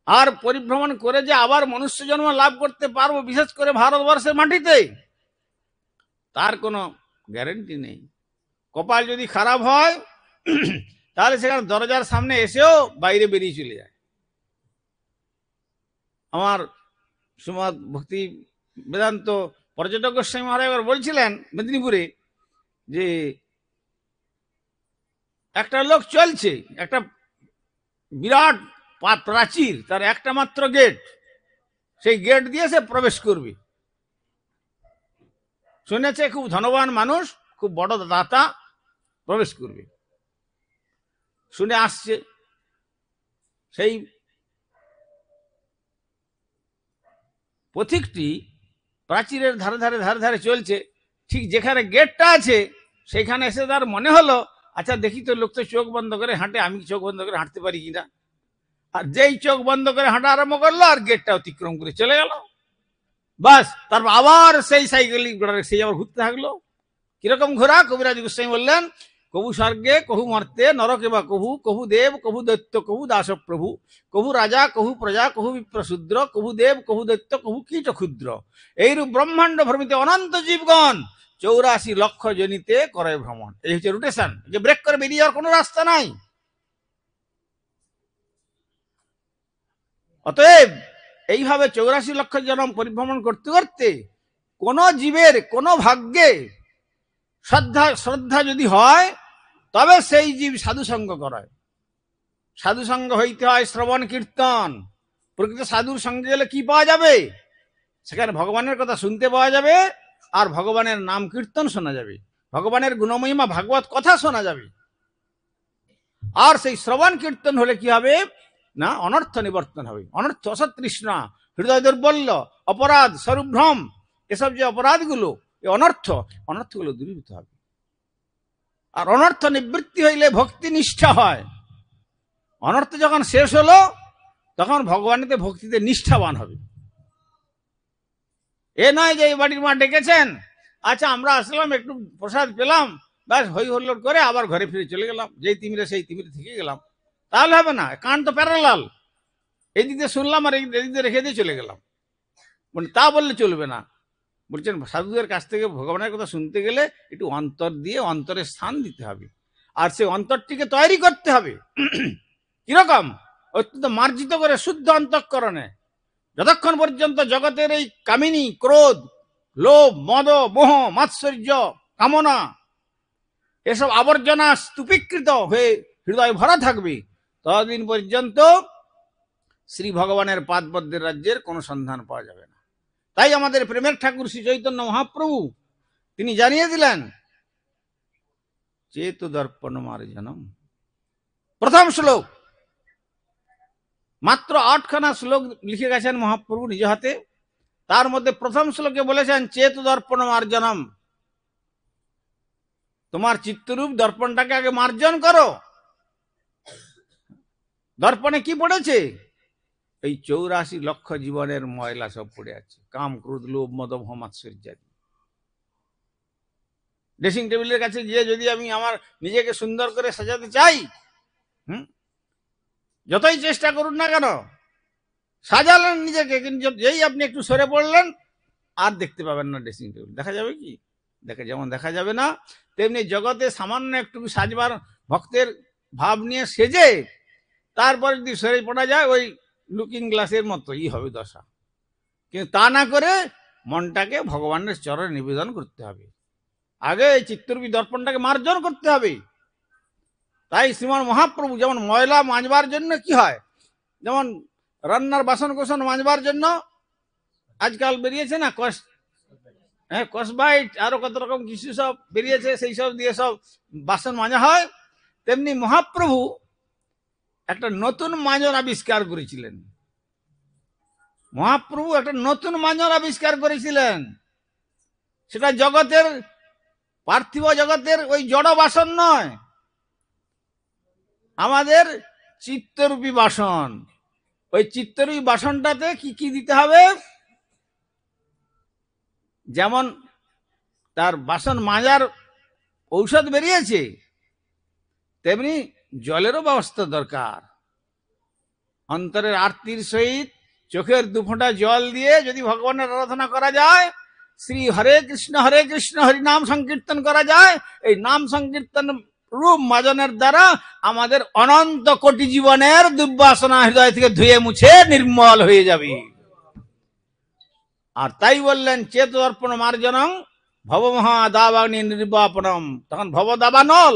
আর পরিভ্রমণ করে যে আবার মনুষ্য জন্ম লাভ করতে পারবো, বিশেষ করে ভারতবর্ষের মাটিতে, তার কোনো গ্যারেন্টি নেই। কপাল যদি খারাপ হয় তাহলে সেখানে দরজার সামনে এসেও বাইরে বেরিয়ে চলে যায়। আমার শ্রীমৎ ভক্তি বেদান্ত পর্যটক গোস্বামী মহারাজ একবার বলছিলেন মেদিনীপুরে, যে একটা লোক চলছে, একটা বিরাট প্রাচীর, তার একটা মাত্র গেট, সেই গেট দিয়ে সে প্রবেশ করবে। শুনেছে খুব ধনবান মানুষ, খুব বড় দাতা, প্রবেশ করবে। শুনে আসছে, সেই পথিকটি প্রাচীরের ধারে ধারে ধারে ধারে চলছে, ঠিক যেখানে গেটটা আছে সেখানে এসে তার মনে হলো, আচ্ছা দেখি তো, লোক তো চোখ বন্ধ করে হাঁটে, আমি চোখ বন্ধ করে হাঁটতে পারি কিনা। আর যেই চোখ বন্ধ করে হাঁটা আরম্ভ করলো, আর গেটটা অতিক্রম করে চলে গেল। বাস, তারপর আবার সেই সাইকেল সেই আবার ঘুরতে থাকলো। কিরকম ঘোরা? কবিরাজ গোস্বামী বললেন, কবু স্বর্গে কহু মর্তে নরকে বা কহু, কহু দেব কহু দৈত্য কহু দাস প্রভু, কহু রাজা কহু প্রজা কহু বিপ্রশূদ্র, কহু দেব কহু দৈত্য কহু কীট ক্ষুদ্র, এইরূপ ব্রহ্মাণ্ড ভ্রমিতে অনন্ত জীবগণ 84 লক্ষ জনিতে করে ভ্রমণ। এই হচ্ছে রোটেশন, যে ব্রেক করে বেরিয়ে যাওয়ার কোনো রাস্তা নাই। অতএব এইভাবে 84 লক্ষ জন্ম পরিভ্রমণ করতে করতে কোন জীবের কোন ভাগ্যে শ্রদ্ধা যদি হয়, তবে সেই জীব সাধুসঙ্গ করায়। সাধুসঙ্গ হইতে হয় শ্রবণ কীর্তন। প্রকৃত সাধুর সঙ্গে গেলে কি পাওয়া যাবে? সেখানে ভগবানের কথা শুনতে পাওয়া যাবে, আর ভগবানের নাম কীর্তন শোনা যাবে, ভগবানের গুণমহিমা ভাগবত কথা শোনা যাবে। আর সেই শ্রবণ কীর্তন হলে কি হবে না, অনর্থ নিবর্তন হবে। অনর্থ, অসতৃষ্ণা, হৃদয় দুর্বল্য, অপরাধ, স্বরূপভ্রম, এসব যে অপরাধগুলো, এই অনর্থগুলো দূরীভূত হবে। আর অনর্থ নিবৃত্তি হইলে ভক্তি নিষ্ঠা হয়। অনর্থ যখন শেষ হলো, তখন ভগবানেতে ভক্তিতে নিষ্ঠাবান হবে। এ নয় যে এই বাড়ির মা ডেকেছেন, আচ্ছা আমরা আসলাম, একটু প্রসাদ পেলাম, ব্যাস হই হল্লোড় করে আবার ঘরে ফিরে চলে গেলাম, যেই তিমিরে সেই তিমিরে থেকে গেলাম। তাহলে হবে না, কান তো প্যারালাল, এদিক দিয়ে শুনলাম আর এদিক দিয়ে রেখে দিয়ে চলে গেলাম, মানে তা বললে চলবে না। বলছেন সাধুদের কাছ থেকে ভগবানের কথা শুনতে গেলে একটু অন্তর দিয়ে অন্তরের স্থান দিতে হবে, আর সেই অন্তরটিকে তৈরি করতে হবে। কিরকম? অত্যন্ত মার্জিত করে শুদ্ধ অন্তঃকরণে। যতক্ষণ পর্যন্ত জগতের এই কামিনী, ক্রোধ, লোভ, মদ, মোহ, মাৎসর্য, কামনা, এসব আবর্জনা স্তূপীকৃত হয়ে হৃদয় ভরা থাকবে, ততদিন পর্যন্ত শ্রী ভগবানের পাদপদ্মের রাজ্যের কোনো সন্ধান পাওয়া যাবে না। তাই আমাদের প্রেমের ঠাকুর শ্রী চৈতন্য মহাপ্রভু তিনি জানিয়ে দিলেন, চেত দর্পণ মার্জনম। প্রথম শ্লোক, মাত্র 8খানা শ্লোক লিখে গেছেন মহাপ্রভু নিজ হাতে। তার মধ্যে প্রথম শ্লোকে বলেছেন চেত দর্পণ মার্জনম, তোমার চিত্তরূপ দর্পণটাকে আগে মার্জন করো। দর্পণে কি পড়েছে? এই 84 লক্ষ জীবনের ময়লা সব পড়ে আছে, কাম, ক্রোধ, লোভ, মদ, মোহ, মাৎসর্য। ড্রেসিং টেবিলের কাছে গিয়ে যদি আমি আমার নিজেকে সুন্দর করে সাজাতে চাই, যতই চেষ্টা করুন না কেন, সাজালেন নিজেকে, কিন্তু যেই আপনি একটু সরে পড়লেন, আর দেখতে পাবেন না ড্রেসিং টেবিল। দেখা যাবে কি? যেমন দেখা যাবে না, তেমনি জগতে সামান্য একটু সাজবার ভক্তের ভাব নিয়ে সেজে তারপর যদি সরে পড়া যায়, ওই লুকিং গ্লাসের মতোই হবে দশা। কিন্তু তা না করে মনটাকে ভগবানের চরণে নিবেদন করতে হবে। আগে এই চিত্তরূপী দর্পণটাকে মার্জন করতে হবে। তাই শ্রীমান মহাপ্রভু যেমন ময়লা মাজবার জন্য কি হয়, যেমন রান্নার বাসন কোসন মাজবার জন্য আজকাল বেরিয়েছে না কসবাইট, আরো কত রকম কিছু সব বেরিয়েছে, সেই সব দিয়ে সব বাসন মাজা হয়। তেমনি মহাপ্রভু একটা নতুন মাজন আবিষ্কার করেছিলেন। মহাপ্রভু একটা নতুন মাজন আবিষ্কার করেছিলেন। সেটা জগতের, পার্থিব জগতের ওই জড় বাসন নয়, আমাদের চিত্তরূপী বাসন। ওই চিত্তরূপী বাসনটাতে কি কি দিতে হবে? যেমন তার বাসন মাজার ঔষধ বেরিয়েছে, তেমনি জলেরও ব্যবস্থা দরকার। অন্তরের আরতির সহিত চোখের দুফোঁটা জল দিয়ে যদি ভগবানের আরাধনা করা যায়, শ্রী হরে কৃষ্ণ হরি নাম সংকীর্তন করা যায়, এই নাম সংকীর্তন রূপ মাজনের দ্বারা আমাদের অনন্ত কোটি জীবনের দুর্বাসনা হৃদয় থেকে ধুয়ে মুছে নির্মল হয়ে যাবে। আর তাই বললেন চেত অর্পণ মার্জনং ভবমহা দাবাগ্নি নির্বাপনম। তখন ভব দাবানল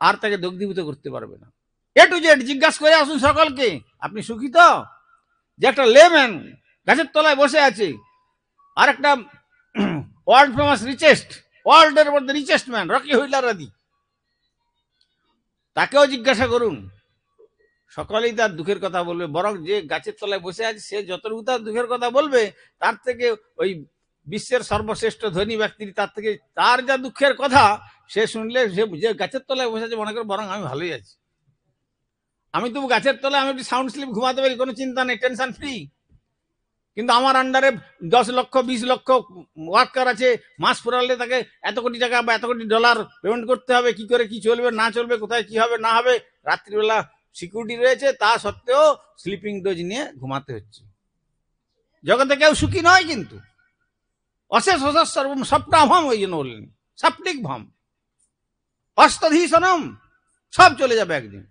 আর তাকে দগ্ধীভূত করতে পারবে না। এ টু জেড জিজ্ঞাসা করে আসুন সকলকে, আপনি সুখী তো? যে একটা লেম্যান গাছের তলায় বসে আছে, আর একটা ওয়ার্ল্ড ফেমাস রিচেস্ট, ওয়ার্ল্ডের মধ্যে রিচেস্ট ম্যান রকি হুইলার আদি, তাকেও জিজ্ঞাসা করুন, সকলেই তার দুঃখের কথা বলবে। বরং যে গাছের তলায় বসে আছে সে যতটুকু তার দুঃখের কথা বলবে, তার থেকে ওই বিশ্বের সর্বশ্রেষ্ঠ ধনী ব্যক্তি তার থেকে তার যা দুঃখের কথা সে শুনলে, সে যে গাছের তলায় বসে আছে মনে করে বরং আমি ভালোই আছি, আমি তবু গাছের তলায় আমি একটু সাউন্ড স্লিপ ঘুমাতে পারি, কোনো চিন্তা নেই, টেনশন ফ্রি। কিন্তু আমার আন্ডারে 10 লক্ষ 20 লক্ষ ওয়ার্কার আছে, মাস ফুরালে তাকে এত কোটি টাকা বা এত কোটি ডলার পেমেন্ট করতে হবে, কি করে কি চলবে না চলবে, কোথায় কি হবে না হবে, রাত্রিবেলা সিকিউরিটি রয়েছে, তা সত্ত্বেও স্লিপিং ডোজ নিয়ে ঘুমাতে হচ্ছে। জগতে কেউ সুখী নয়, কিন্তু অশেষ অশেষ সর্বম সপ্তাভম, ওই জন্য বললেন সাপ্লিক ভম অস্তধীশনম, সব চলে যাবে একদিন।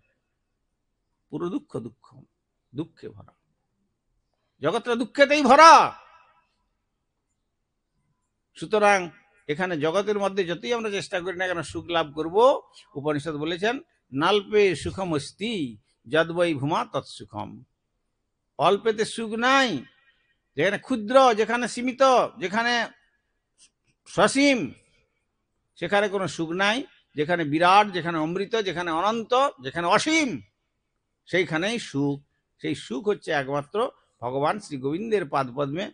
পুরো দুঃখ দুঃখ দুঃখে ভরা, জগৎটা দুঃখেতেই ভরা। সুতরাং এখানে জগতের মধ্যে যতই আমরা চেষ্টা করি না কেন সুখ লাভ করব, উপনিষদ বলেছেন নাল্পে সুখম অস্তি যদ্বৈ ভূমা তৎসুখম। অল্পেতে সুখ নাই, যেখানে ক্ষুদ্র, যেখানে সীমিত, যেখানে সসীম, সেখানে কোনো সুখ নাই। যেখানে বিরাট, যেখানে অমৃত, যেখানে অনন্ত, যেখানে অসীম, সেইখানেই সুখ। সেই সুখ হচ্ছে একমাত্র ভগবান শ্রী গোবিন্দের পাদপদ্মে।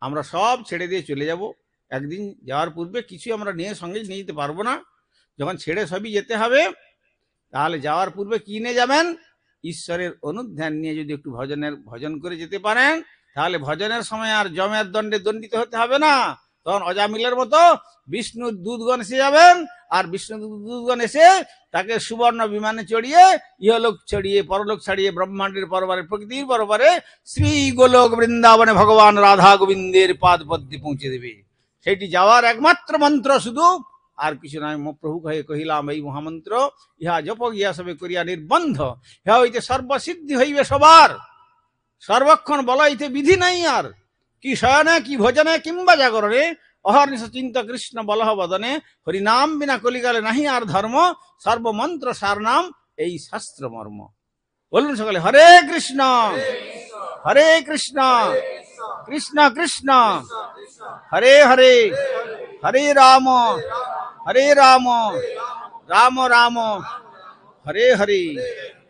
আমরা সব ছেড়ে দিয়ে চলে যাব একদিন, যাওয়ার পূর্বে কিছু আমরা নিয়ে সঙ্গে নিয়ে যেতে পারবো না। যখন ছেড়ে সবই যেতে হবে, তাহলে যাওয়ার পূর্বে কি নিয়ে যাবেন? ঈশ্বরের অনুধ্যান নিয়ে যদি একটু ভজন করে যেতে পারেন, তাহলে ভজনের সময় আর যমের দণ্ডে দণ্ডিত হতে হবে না। তখন অজামিলের মতো বিষ্ণুর দূতগণ এসে যাবেন, আর বিষ্ণু দূতগণ এসে তাকে সুবর্ণ বিমানে চড়িয়ে ইহলোক ছড়িয়ে পরলোক ছাড়িয়ে ব্রহ্মাণ্ডের পরবারে, প্রকৃতির পরবারে শ্রী গোলক বৃন্দাবনে ভগবান রাধা গোবিন্দের পাদ পদ্মে পৌঁছে দেবে। সেটি যাওয়ার একমাত্র মন্ত্র শুধু, আর কিছু নয়। প্রভু কহে কহিলাম এই মহামন্ত্র, ইহা জপ গিয়া সবে করিয়া নির্বন্ধ, ইহা হইতে সর্বসিদ্ধি হইবে সবার। সর্বক্ষণ বলাইতে বিধি নাই আর, কি শয়নে কি ভোজনে কিংবা জাগরণে, অহর্নিশ চিন্ত কৃষ্ণ বলহ বদনে, হরিনাম বিনা কলিকালে নাহি আর ধর্ম, সর্বমন্ত্র সার নাম এই শাস্ত্র মর্ম। বলুন সকলে হরে কৃষ্ণ হরে কৃষ্ণ কৃষ্ণ কৃষ্ণ হরে হরে, হরে রাম রাম রাম হরে হরে।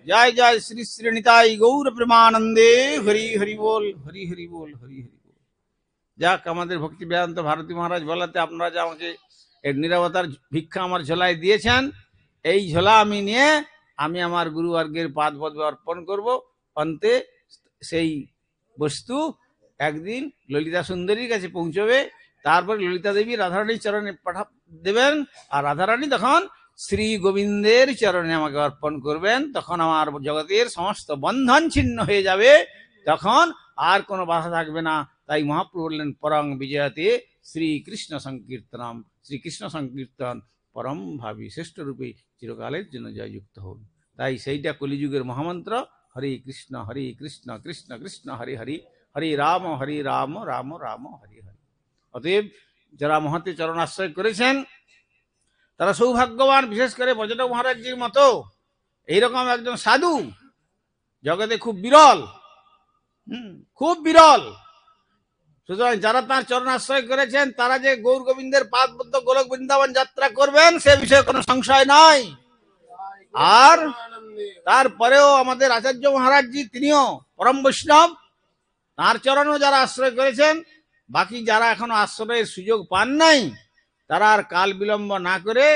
জয় জয় শ্রী শ্রী নিতাই গৌর প্রেমানন্দে, হরি হরি বল, হরি হরি বল, হরি হরি বল। যাক, আমাদের ভক্তি বেদান্ত ভারতী মহারাজ বলাতে আপনারা যে আমাকে এর নিরবতার ভিক্ষা আমার ঝোলায় দিয়েছেন, এই ঝোলা আমি নিয়ে আমি আমার গুরুবর্গের পাদ পদ্মে অর্পণ করব। অন্তে সেই বস্তু একদিন ললিতা সুন্দরীর কাছে পৌঁছবে, তারপরে ললিতা দেবী রাধারানীর চরণে দেবেন, আর রাধারানী তখন শ্রী গোবিন্দের চরণে আমাকে অর্পণ করবেন। তখন আমার জগতের সমস্ত বন্ধন ছিন্ন হয়ে যাবে, তখন আর কোনো বাধা থাকবে না। তাই মহাপ্রভু বললেন পরং বিজয়াতে শ্রীকৃষ্ণ সংকীর্তনম, শ্রীকৃষ্ণ সংকীর্তন পরম ভাবী শ্রেষ্ঠ রূপে চিরকালের জন্য জয়যুক্ত হোক। তাই সেইটা কলিযুগের মহামন্ত্র, হরে কৃষ্ণ কৃষ্ণ কৃষ্ণ হরে হরে, হরে রাম রাম রাম হরে হরে। অতএব যারা মহতে চরণ আশ্রয় করেছেন তারা সৌভাগ্যবান। বিশেষ করে পর্যটক মহারাজজির মতো এইরকম একজন সাধু জগতে খুব বিরল, খুব বিরল। সুতরাং যারা তার চরণ আশ্রয় করেছেন তারা যে গৌর গোবিন্দের পাদ পদ্ম গোলক বৃন্দাবন যাত্রা করবেন সে বিষয়ে কোনো সংশয় নাই। আর তারপরেও আমাদের আচার্য মহারাজজি তিনিও পরম বৈষ্ণব, তার চরণও যারা আশ্রয় করেছেন, বাকি যারা এখনো আশ্রয়ের সুযোগ পান নাই তারা আর কাল বিলম্ব না করে,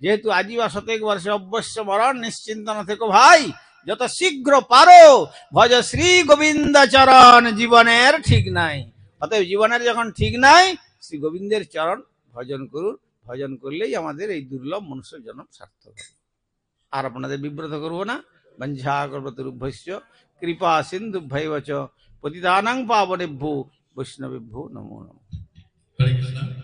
যেহেতু আজীবা শতেক বর্ষে অবশ্য মরণ, নিশ্চিন্ত না থেকো ভাই, যত শীঘ্র পারো ভজ শ্রী গোবিন্দ চরণ, জীবনের ঠিক নাই। অতএব জীবনের যখন ঠিক নাই, শ্রী গোবিন্দের চরণ ভজন করুন। ভজন করলেই আমাদের এই দুর্লভ মনুষ্য জন্ম সার্থক হবে। আর আপনাদের বিব্রত করবো না। বঞ্ঝা কল্পতরুভ্যশ্চ কৃপা সিন্ধুভ্যৈব চ পতিতানাং পাবনেভ্যো বৈষ্ণবেভ্যো নমো নমঃ। হরে কৃষ্ণ।